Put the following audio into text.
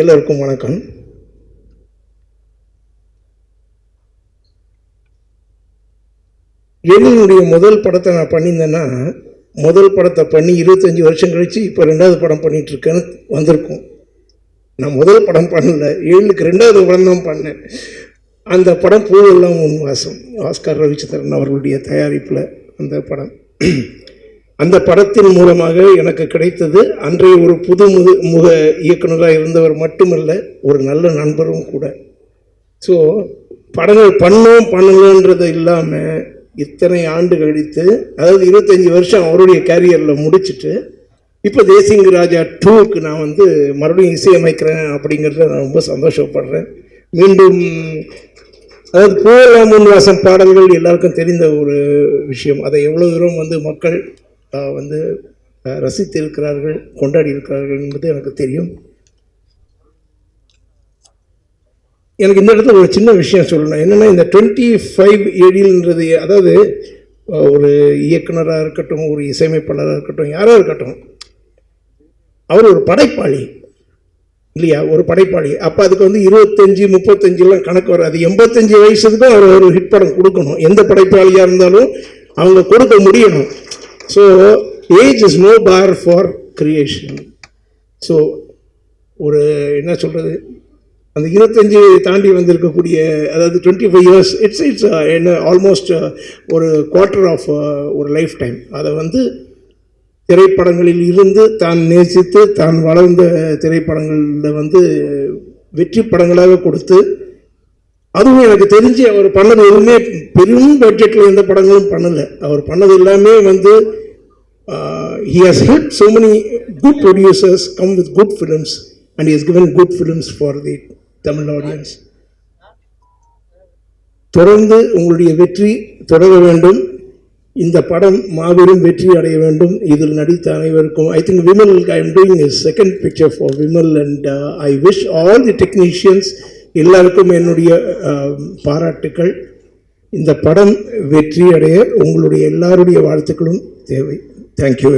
எல்லோருக்கும் வணக்கம். என்னுடைய முதல் படத்தை நான் பண்ணியிருந்தேன்னா, முதல் படத்தை பண்ணி 25 வருஷம் கழித்து இப்போ 2வது படம் பண்ணிகிட்ருக்கேன்னு வந்திருக்கும். நான் முதல் படம் பண்ணல, 7க்கு 2வது படம் தான் பண்ணேன். அந்த படம் பூவெல்லாம் உன் வாசம், ஆஸ்கார் ரவிச்சந்திரன் அவர்களுடைய தயாரிப்பில் அந்த படம். அந்த படத்தின் மூலமாக எனக்கு கிடைத்தது அன்றைய ஒரு புது முக இயக்குனராக இருந்தவர் மட்டுமல்ல, ஒரு நல்ல நண்பரும் கூட. ஸோ படங்கள் பண்ணலன்றது இல்லாமல் இத்தனை ஆண்டு கழித்து, அதாவது 25 வருஷம் அவருடைய கேரியரில் முடிச்சுட்டு இப்போ தேசிங்க ராஜா 2க்கு நான் மறுபடியும் இசையமைக்கிறேன் அப்படிங்கிறத நான் ரொம்ப சந்தோஷப்படுறேன். மீண்டும் அதாவது பூவெல்லாம் உன் வாசம் பாடல்கள் எல்லாருக்கும் தெரிந்த ஒரு விஷயம். அதை எவ்வளோ தூரம் மக்கள் ரசித்து இருக்கிறார்கள், கொண்டாடி இருக்கிறார்கள் என்பது எனக்கு தெரியும். எனக்கு இந்த இடத்துல ஒரு சின்ன விஷயம் சொல்லணும். என்னென்னா, இந்த 25 ஏடில்ன்றது, அதாவது ஒரு இயக்குனராக இருக்கட்டும், ஒரு இசையமைப்பாளராக இருக்கட்டும், யாராக இருக்கட்டும், அவர் ஒரு படைப்பாளி இல்லையா? ஒரு படைப்பாளி. அப்போ அதுக்கு 25, 35 கணக்கு வராது. 85 வயசுக்கு தான் அவர் ஒரு ஹிட் படம் கொடுக்கணும். எந்த படைப்பாளியாக இருந்தாலும் அவங்க கொடுக்க முடியணும். So age is no bar for creation. So ஒரு என்ன சொல்கிறது, அந்த 25 தாண்டி வந்திருக்கக்கூடிய, அதாவது 25 இயர்ஸ், இட்ஸ் என்ன ஆல்மோஸ்ட் ஒரு குவார்ட்டர் ஆஃப் ஒரு லைஃப் டைம். அதை திரைப்படங்களில் இருந்து தான் நேசித்து தான் வளர்ந்த திரைப்படங்களில் வெற்றி படங்களாக கொடுத்து, அதுவும் எனக்கு தெரிஞ்சு அவர் பண்ணது எதுவுமே பெரும் பட்ஜெட்டில் எந்த படங்களும் பண்ணலை. அவர் பண்ணது எல்லாமே he has helped so many good producers come with good films, and he has given good films for the Tamil audience. தொடர்ந்து உங்களுடைய வெற்றி தொடர வேண்டும். இந்த படம் மாபெரும் வெற்றி அடைய வேண்டும். இதில் நடித்த அனைவருக்கும், I think Vimal, I am doing a second picture for Vimal, and I wish all the technicians எல்லாருக்கும் என்னுடைய பாராட்டுக்கள். இந்த படம் வெற்றி அடைய உங்களுடைய எல்லாருடைய வாழ்த்துக்களும் தேவை. Thank you.